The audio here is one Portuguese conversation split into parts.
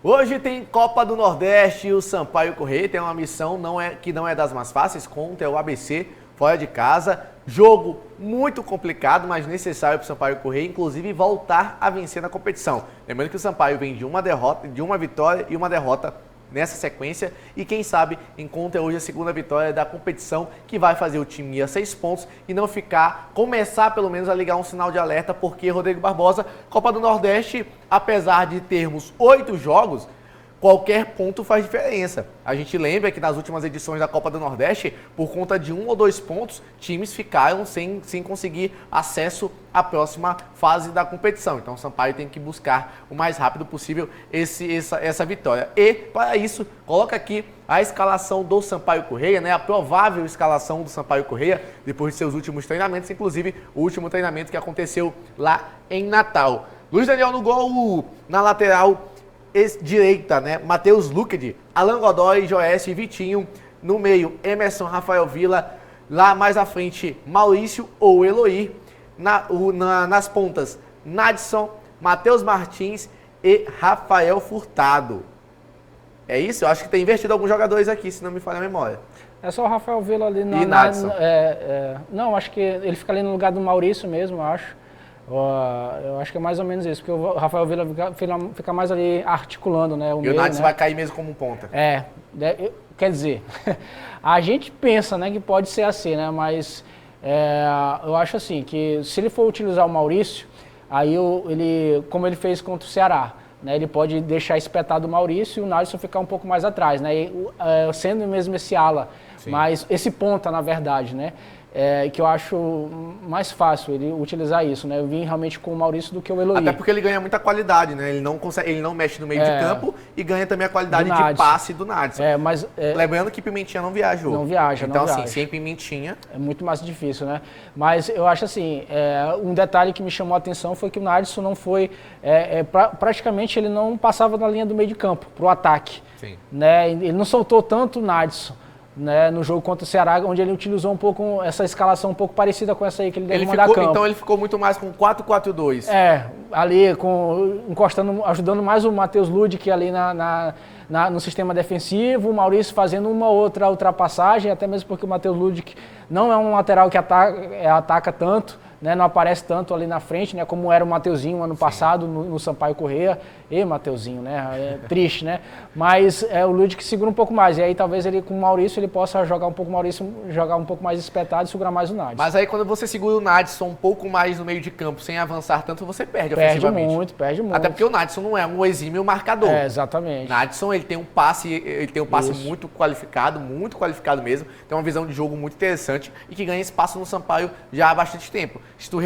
Hoje tem Copa do Nordeste e o Sampaio Corrêa tem uma missão que não é das mais fáceis, contra o ABC, fora de casa. Jogo muito complicado, mas necessário para o Sampaio Corrêa, inclusive voltar a vencer na competição. Lembrando que o Sampaio vem de uma vitória e uma derrota nessa sequência e quem sabe encontra hoje a segunda vitória da competição, que vai fazer o time ir a 6 pontos e não começar pelo menos a ligar um sinal de alerta, porque Rodrigo Barbosa, Copa do Nordeste, apesar de termos 8 jogos, qualquer ponto faz diferença. A gente lembra que nas últimas edições da Copa do Nordeste, por conta de 1 ou 2 pontos, times ficaram sem conseguir acesso à próxima fase da competição. Então o Sampaio tem que buscar o mais rápido possível essa vitória. E, para isso, coloca aqui a escalação do Sampaio Corrêa, né? A provável escalação do Sampaio Corrêa, depois de seus últimos treinamentos, inclusive o último treinamento que aconteceu lá em Natal. Luiz Daniel no gol, na lateral direita, né? Matheus Luquede, Alan Godoy, Joécio e Vitinho. No meio, Emerson, Rafael Villa. Lá mais à frente, Maurício ou Eloy. Nas pontas, Nadson, Matheus Martins e Rafael Furtado. É isso? Eu acho que tem invertido alguns jogadores aqui, se não me falha a memória. É só o Rafael Villa ali e Nadson. Não, acho que ele fica ali no lugar do Maurício mesmo, eu acho. Eu acho que é mais ou menos isso, porque o Rafael Villa fica mais ali articulando, né? E o Nadson vai cair mesmo como ponta. Quer dizer, a gente pensa, né, que pode ser assim, né? Mas eu acho assim, que se ele for utilizar o Maurício, aí como ele fez contra o Ceará, né, ele pode deixar espetado o Maurício e o Nadson ficar um pouco mais atrás, né? Sendo mesmo esse ala, sim, mas esse ponta, na verdade, né? Que eu acho mais fácil ele utilizar isso, né? Eu vim realmente com o Maurício do que o Eloy. Até porque ele ganha muita qualidade, né? Ele não mexe no meio de campo e ganha também a qualidade de passe do Nadson. Lembrando que Pimentinha não viaja. Não viaja, então, não assim, viaja. sem Pimentinha... É muito mais difícil, né? Mas eu acho assim, um detalhe que me chamou a atenção foi que o Nadson não foi... praticamente ele não passava na linha do meio de campo, para o ataque. Sim. Né? Ele não soltou tanto o Nadson, né, no jogo contra o Ceará, onde ele utilizou um pouco essa escalação um pouco parecida com essa aí que ele deve mandar campo. Então ele ficou muito mais com 4-4-2. Ali encostando, ajudando mais o Matheus Ludic ali no sistema defensivo, o Maurício fazendo uma outra ultrapassagem, até mesmo porque o Matheus Ludic não é um lateral que ataca tanto, né, não aparece tanto ali na frente, né, como era o Mateuzinho ano passado no Sampaio Corrêa. Mateuzinho, né? É triste, né? Mas o Ludic segura um pouco mais. E aí talvez ele com o Maurício ele possa jogar um pouco mais espetado e segurar mais o Nadson. Mas aí quando você segura o Nadson um pouco mais no meio de campo, sem avançar tanto, você perde ofensivamente. Perde muito. Até porque o Nadson não é um exímio marcador. Exatamente. Nadson, ele tem um passe muito qualificado mesmo. Tem uma visão de jogo muito interessante e que ganha espaço no Sampaio já há bastante tempo. Se tu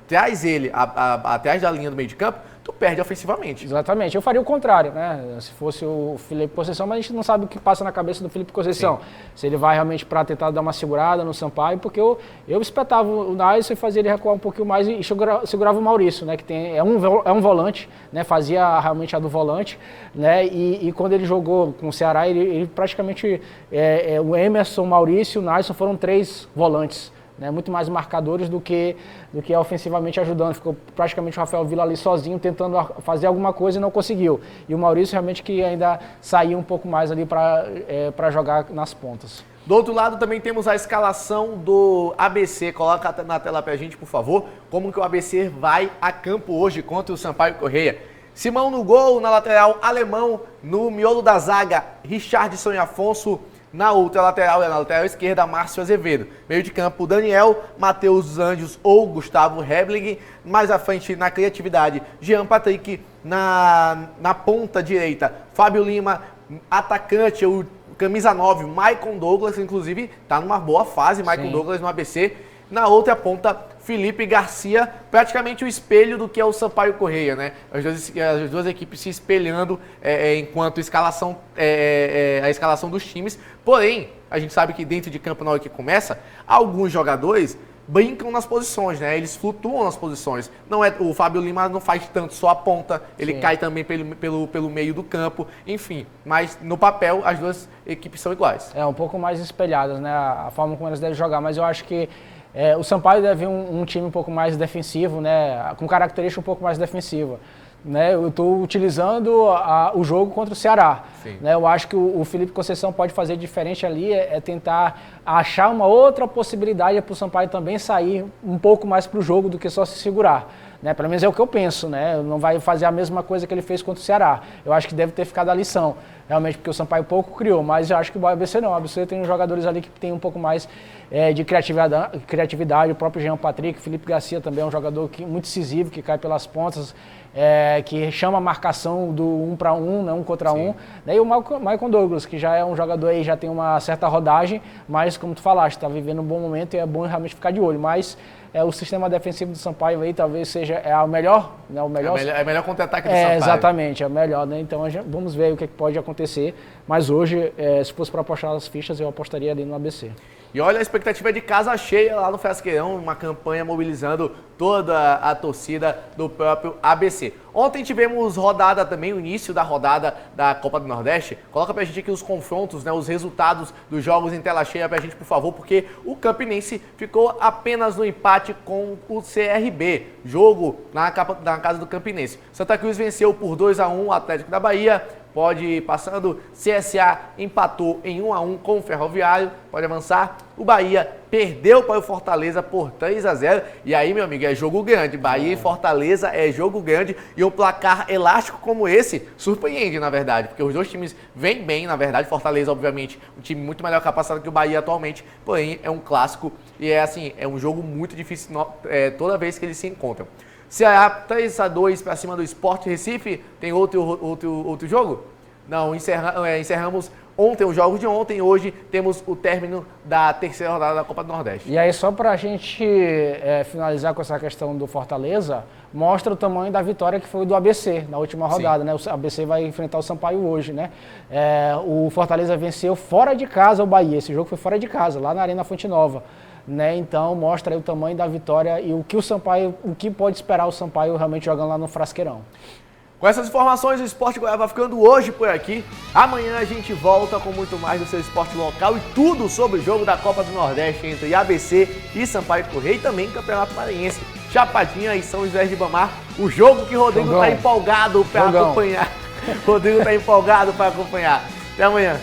traz ele atrás da linha do meio de campo, tu perde ofensivamente. Exatamente. Eu faria o contrário, né? Se fosse o Felipe Conceição, mas a gente não sabe o que passa na cabeça do Felipe Conceição. Sim. Se ele vai realmente para tentar dar uma segurada no Sampaio, porque eu espetava o Nadson e fazia ele recuar um pouquinho mais e segurava o Maurício, né? Que é um volante, né? Fazia realmente a do volante, né? E quando ele jogou com o Ceará, ele praticamente o Emerson, o Maurício e o Nadson foram 3 volantes, né, muito mais marcadores do que ofensivamente ajudando. Ficou praticamente o Rafael Villa ali sozinho, tentando fazer alguma coisa e não conseguiu. E o Maurício realmente que ainda saiu um pouco mais ali para jogar nas pontas. Do outro lado também temos a escalação do ABC. Coloca na tela pra gente, por favor, como que o ABC vai a campo hoje contra o Sampaio Corrêa. Simão no gol, na lateral, Alemão, no miolo da zaga, Richardson e Afonso. Na outra lateral, na lateral esquerda, Márcio Azevedo. Meio de campo, Daniel, Matheus Anjos ou Gustavo Hebling. Mais à frente, na criatividade, Jean Patrick. Na ponta direita, Fábio Lima. Atacante, o camisa 9, Maicon Douglas. Inclusive, está numa boa fase, Maicon Douglas no ABC. Na outra ponta, Felipe Garcia, praticamente o espelho do que é o Sampaio Corrêa, né? As duas equipes se espelhando enquanto a escalação dos times. Porém, a gente sabe que dentro de campo, na hora que começa, alguns jogadores brincam nas posições, né? Eles flutuam nas posições. O Fábio Lima não faz tanto só a ponta, ele cai também pelo meio do campo, enfim. Mas no papel, as duas equipes são iguais. Um pouco mais espelhadas, né? A forma como elas devem jogar, mas eu acho que o Sampaio deve vir um time um pouco mais defensivo, né? Com característica um pouco mais defensiva. né, eu estou utilizando o jogo contra o Ceará. Né, eu acho que o Felipe Conceição pode fazer diferente ali, é tentar achar uma outra possibilidade para o Sampaio também sair um pouco mais para o jogo do que só se segurar. Né, pelo menos é o que eu penso, né? Não vai fazer a mesma coisa que ele fez contra o Ceará. Eu acho que deve ter ficado a lição, realmente, porque o Sampaio pouco criou, mas eu acho que o ABC não. O ABC tem jogadores ali que tem um pouco mais de criatividade, o próprio Jean Patrick, Felipe Garcia também é um jogador muito decisivo, que cai pelas pontas, que chama a marcação do 1 para 1, né, 1 contra 1. Né, e o Maicon Douglas, que já é um jogador aí, já tem uma certa rodagem, mas como tu falaste, está vivendo um bom momento e é bom realmente ficar de olho. Mas o sistema defensivo do Sampaio aí talvez seja o melhor. Né, o melhor contra-ataque do Sampaio. Exatamente, é o melhor. Né? Então vamos ver o que pode acontecer. Mas hoje, se fosse para apostar as fichas, eu apostaria ali no ABC. E olha, a expectativa de casa cheia lá no Frasqueirão, uma campanha mobilizando toda a torcida do próprio ABC. Ontem tivemos rodada também, o início da rodada da Copa do Nordeste. Coloca pra gente aqui os confrontos, né, os resultados dos jogos em tela cheia pra gente, por favor, porque o Campinense ficou apenas no empate com o CRB. Jogo na casa do Campinense. Santa Cruz venceu por 2-1 o Atlético da Bahia. Pode ir passando, CSA empatou em 1-1 com o Ferroviário, pode avançar. O Bahia perdeu para o Fortaleza por 3-0. E aí, meu amigo, é jogo grande. Bahia e Fortaleza é jogo grande. E um placar elástico como esse surpreende, na verdade. Porque os dois times vêm bem, na verdade. Fortaleza, obviamente, um time muito melhor capacitado que o Bahia atualmente. Porém, é um clássico e é um jogo muito difícil toda vez que eles se encontram. Ceará 3-2 para cima do Sport Recife. Tem outro jogo? Não, encerramos ontem os jogos de ontem. Hoje temos o término da terceira rodada da Copa do Nordeste. E aí, só para a gente finalizar com essa questão do Fortaleza, mostra o tamanho da vitória que foi do ABC na última rodada. Né? O ABC vai enfrentar o Sampaio hoje. Né? O Fortaleza venceu fora de casa o Bahia. Esse jogo foi fora de casa, lá na Arena Fonte Nova. Né? Então mostra aí o tamanho da vitória e o que pode esperar o Sampaio realmente jogando lá no Frasqueirão. Com essas informações, o Esporte Goiás vai ficando hoje por aqui. Amanhã a gente volta com muito mais do seu esporte local e tudo sobre o jogo da Copa do Nordeste entre ABC e Sampaio Corrêa e também Campeonato Maranhense, Chapadinha e São José de Ribamar. O jogo que o Rodrigo está empolgado para acompanhar. Rodrigo está empolgado para acompanhar. Até amanhã.